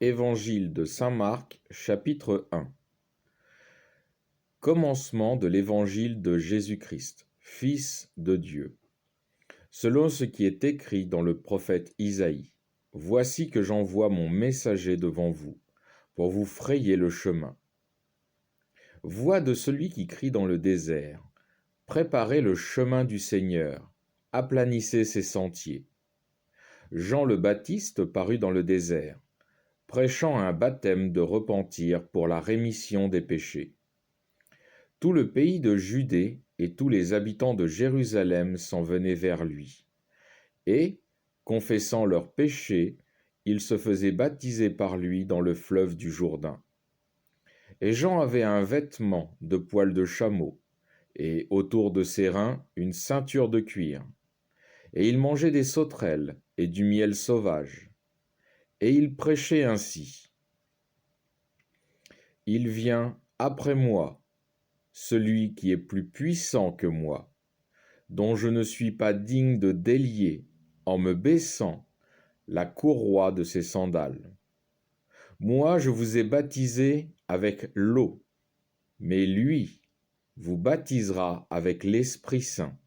Évangile de saint Marc, chapitre 1. Commencement de l'évangile de Jésus-Christ, Fils de Dieu. Selon ce qui est écrit dans le prophète Isaïe, « Voici que j'envoie mon messager devant vous, pour vous frayer le chemin. » Voix de celui qui crie dans le désert, « Préparez le chemin du Seigneur, aplanissez ses sentiers. » Jean le Baptiste parut dans le désert, prêchant un baptême de repentir pour la rémission des péchés. Tout le pays de Judée et tous les habitants de Jérusalem s'en venaient vers lui. Et, confessant leurs péchés, ils se faisaient baptiser par lui dans le fleuve du Jourdain. Et Jean avait un vêtement de poil de chameau, et autour de ses reins une ceinture de cuir. Et il mangeait des sauterelles et du miel sauvage. Et il prêchait ainsi. « Il vient après moi, celui qui est plus puissant que moi, dont je ne suis pas digne de délier, en me baissant, la courroie de ses sandales. Moi, je vous ai baptisé avec l'eau, mais lui vous baptisera avec l'Esprit Saint. »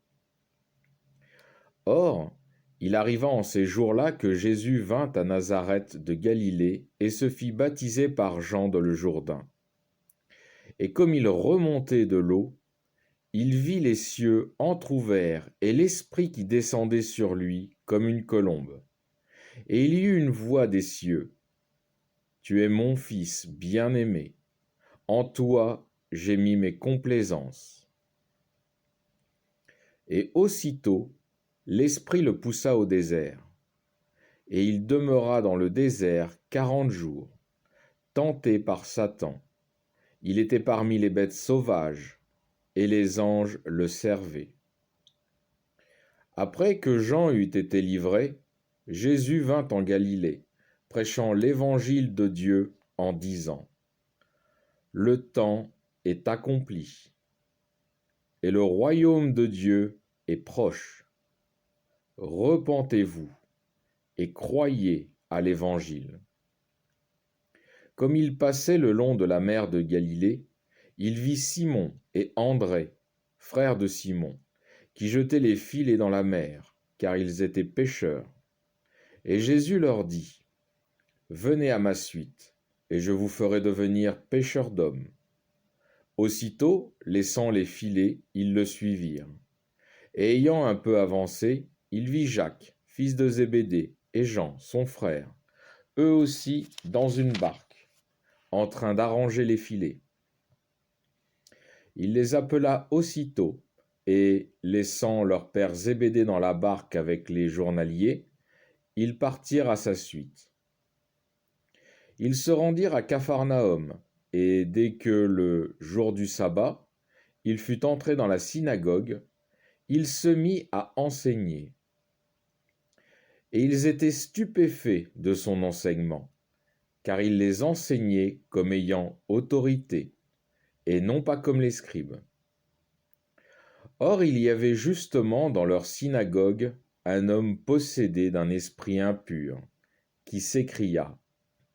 Or, il arriva en ces jours-là que Jésus vint à Nazareth de Galilée et se fit baptiser par Jean dans le Jourdain. Et comme il remontait de l'eau, il vit les cieux entr'ouverts et l'Esprit qui descendait sur lui comme une colombe. Et il y eut une voix des cieux. « Tu es mon Fils bien-aimé, en toi j'ai mis mes complaisances. » Et aussitôt, l'Esprit le poussa au désert. Et il demeura dans le désert 40 jours, tenté par Satan. Il était parmi les bêtes sauvages, et les anges le servaient. Après que Jean eut été livré, Jésus vint en Galilée, prêchant l'évangile de Dieu en disant : « Le temps est accompli, et le royaume de Dieu est proche. Repentez-vous et croyez à l'évangile. » Comme il passait le long de la mer de Galilée, il vit Simon et André, frères de Simon, qui jetaient les filets dans la mer, car ils étaient pêcheurs. Et Jésus leur dit : « Venez à ma suite, et je vous ferai devenir pêcheurs d'hommes. » Aussitôt, laissant les filets, ils le suivirent. Et ayant un peu avancé, il vit Jacques, fils de Zébédée, et Jean, son frère, eux aussi dans une barque, en train d'arranger les filets. Il les appela aussitôt, et, laissant leur père Zébédée dans la barque avec les journaliers, ils partirent à sa suite. Ils se rendirent à Capharnaüm, et dès que le jour du sabbat, il fut entré dans la synagogue, il se mit à enseigner. Et ils étaient stupéfaits de son enseignement, car il les enseignait comme ayant autorité, et non pas comme les scribes. Or il y avait justement dans leur synagogue un homme possédé d'un esprit impur, qui s'écria :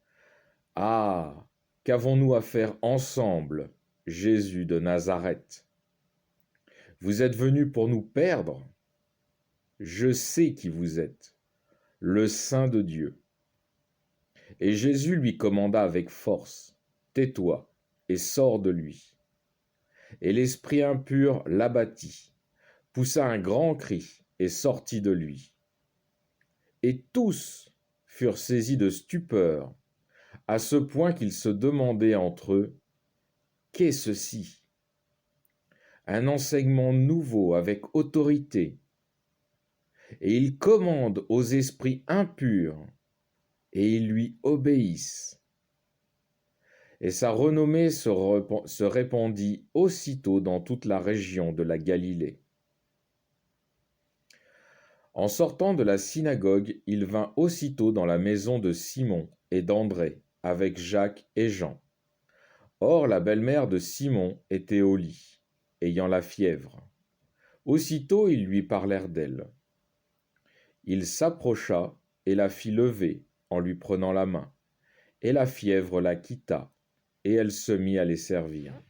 « Ah, qu'avons-nous à faire ensemble, Jésus de Nazareth ? Vous êtes venu pour nous perdre ? Je sais qui vous êtes, le Saint de Dieu. » Et Jésus lui commanda avec force : « Tais-toi et sors de lui. » Et l'esprit impur l'abattit, poussa un grand cri et sortit de lui. Et tous furent saisis de stupeur, à ce point qu'ils se demandaient entre eux : « Qu'est ceci ? Un enseignement nouveau avec autorité. Et il commande aux esprits impurs, et ils lui obéissent. » Et sa renommée se répandit aussitôt dans toute la région de la Galilée. En sortant de la synagogue, il vint aussitôt dans la maison de Simon et d'André, avec Jacques et Jean. Or la belle-mère de Simon était au lit, ayant la fièvre. Aussitôt ils lui parlèrent d'elle. Il s'approcha et la fit lever en lui prenant la main, et la fièvre la quitta, et elle se mit à les servir.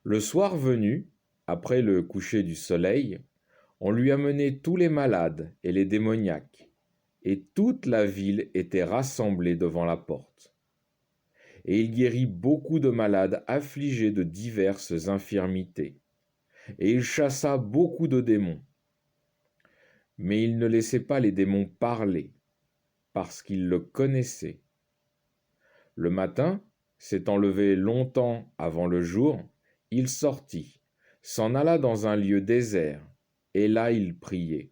Le soir venu, après le coucher du soleil, on lui amenait tous les malades et les démoniaques, et toute la ville était rassemblée devant la porte. Et il guérit beaucoup de malades affligés de diverses infirmités, et il chassa beaucoup de démons. Mais il ne laissait pas les démons parler, parce qu'il le connaissait. Le matin, s'étant levé longtemps avant le jour, il sortit, s'en alla dans un lieu désert, et là il priait.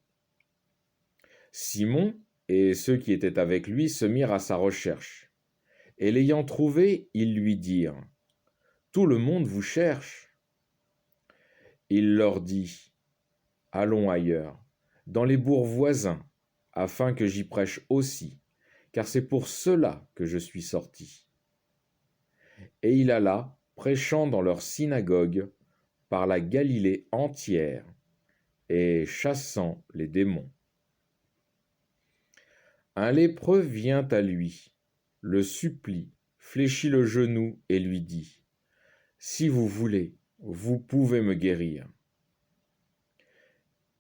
Simon et ceux qui étaient avec lui se mirent à sa recherche, et l'ayant trouvé, ils lui dirent : « Tout le monde vous cherche. » Il leur dit : « Allons ailleurs, dans les bourgs voisins, afin que j'y prêche aussi, car c'est pour cela que je suis sorti. » Et il alla, prêchant dans leur synagogue, par la Galilée entière, et chassant les démons. Un lépreux vient à lui, le supplie, fléchit le genou et lui dit : « Si vous voulez, vous pouvez me guérir. »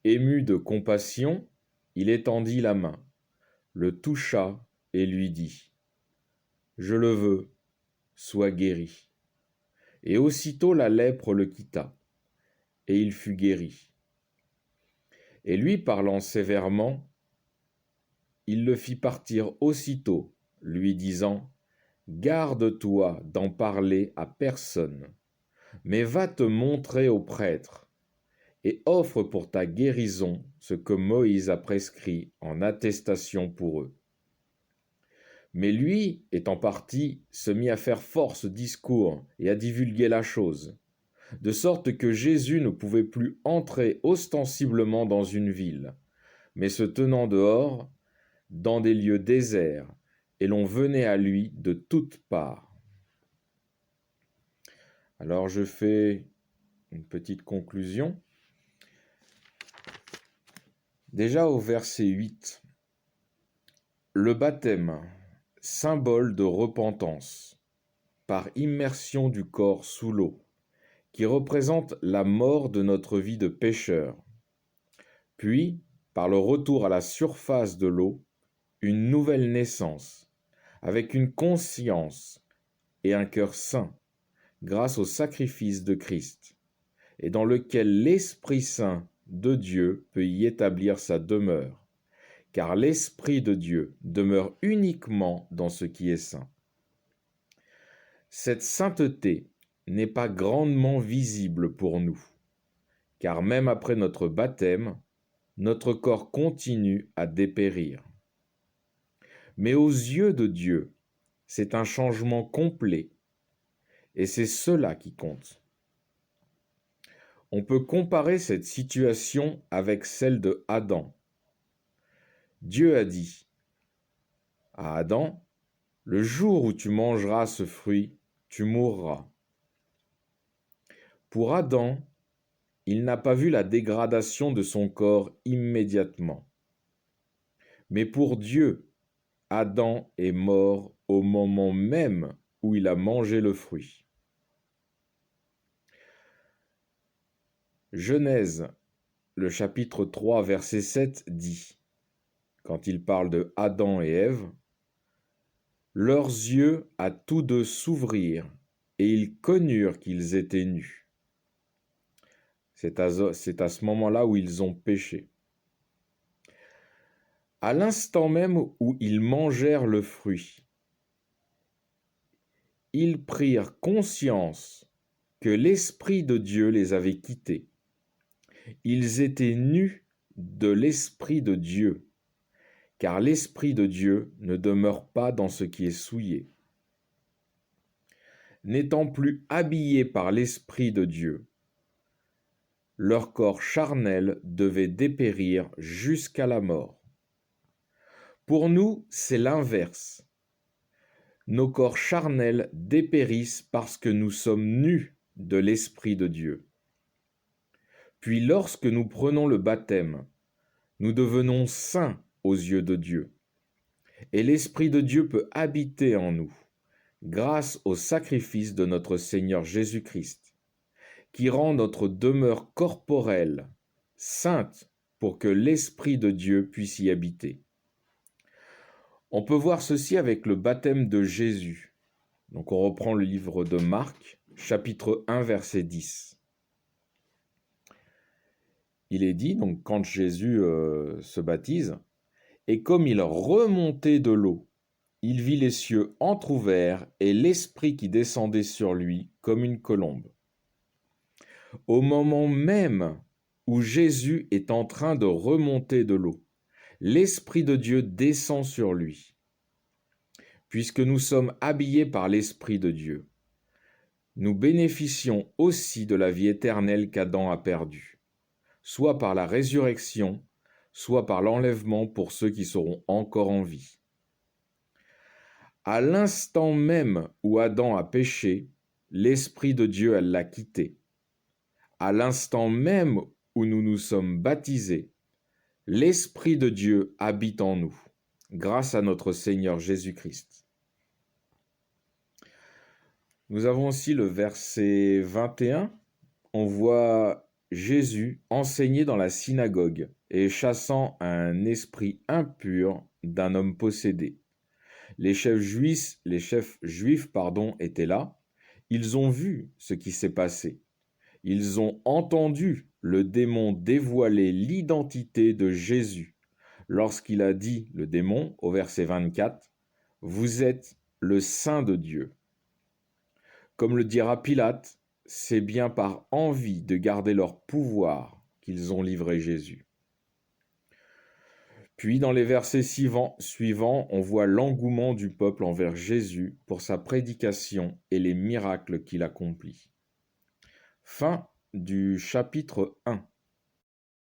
Ému de compassion, il étendit la main, le toucha et lui dit : « Je le veux, sois guéri. » Et aussitôt la lèpre le quitta, et il fut guéri. Et lui parlant sévèrement, il le fit partir aussitôt, lui disant : « Garde-toi d'en parler à personne, mais va te montrer au prêtre, et offre pour ta guérison ce que Moïse a prescrit en attestation pour eux. » Mais lui, étant parti, se mit à faire force discours et à divulguer la chose, de sorte que Jésus ne pouvait plus entrer ostensiblement dans une ville, mais se tenant dehors, dans des lieux déserts, et l'on venait à lui de toutes parts. Alors je fais une petite conclusion. Déjà au verset 8, le baptême, symbole de repentance, par immersion du corps sous l'eau, qui représente la mort de notre vie de pécheur, puis, par le retour à la surface de l'eau, une nouvelle naissance, avec une conscience et un cœur saint, grâce au sacrifice de Christ, et dans lequel l'Esprit Saint de Dieu peut y établir sa demeure, car l'Esprit de Dieu demeure uniquement dans ce qui est saint. Cette sainteté n'est pas grandement visible pour nous, car même après notre baptême, notre corps continue à dépérir. Mais aux yeux de Dieu, c'est un changement complet, et c'est cela qui compte. On peut comparer cette situation avec celle de Adam. Dieu a dit à Adam : « Le jour où tu mangeras ce fruit, tu mourras. » Pour Adam, il n'a pas vu la dégradation de son corps immédiatement. Mais pour Dieu, Adam est mort au moment même où il a mangé le fruit. Genèse, le chapitre 3, verset 7 dit, quand il parle de Adam et Ève, « Leurs yeux à tous deux s'ouvrirent, et ils connurent qu'ils étaient nus. » C'est à ce moment-là où ils ont péché. À l'instant même où ils mangèrent le fruit, ils prirent conscience que l'Esprit de Dieu les avait quittés. Ils étaient nus de l'Esprit de Dieu, car l'Esprit de Dieu ne demeure pas dans ce qui est souillé. N'étant plus habillés par l'Esprit de Dieu, leur corps charnel devait dépérir jusqu'à la mort. Pour nous, c'est l'inverse. Nos corps charnels dépérissent parce que nous sommes nus de l'Esprit de Dieu. Puis lorsque nous prenons le baptême, nous devenons saints aux yeux de Dieu. et l'Esprit de Dieu peut habiter en nous, grâce au sacrifice de notre Seigneur Jésus-Christ, qui rend notre demeure corporelle sainte pour que l'Esprit de Dieu puisse y habiter. On peut voir ceci avec le baptême de Jésus. Donc on reprend le livre de Marc, chapitre 1, verset 10. Il est dit, donc quand Jésus se baptise, « Et comme il remontait de l'eau, il vit les cieux entr'ouverts et l'Esprit qui descendait sur lui comme une colombe. » Au moment même où Jésus est en train de remonter de l'eau, l'Esprit de Dieu descend sur lui. Puisque nous sommes habillés par l'Esprit de Dieu, nous bénéficions aussi de la vie éternelle qu'Adam a perdue, soit par la résurrection, soit par l'enlèvement pour ceux qui seront encore en vie. À l'instant même où Adam a péché, l'Esprit de Dieu l'a quitté. À l'instant même où nous nous sommes baptisés, l'Esprit de Dieu habite en nous, grâce à notre Seigneur Jésus-Christ. Nous avons aussi le verset 21. On voit Jésus enseigner dans la synagogue et chassant un esprit impur d'un homme possédé. Les chefs juifs étaient là. Ils ont vu ce qui s'est passé. Ils ont entendu le démon dévoiler l'identité de Jésus lorsqu'il a dit, le démon, au verset 24, « Vous êtes le Saint de Dieu ». Comme le dira Pilate, c'est bien par envie de garder leur pouvoir qu'ils ont livré Jésus. Puis dans les versets suivants, on voit l'engouement du peuple envers Jésus pour sa prédication et les miracles qu'il accomplit. Fin du chapitre 1.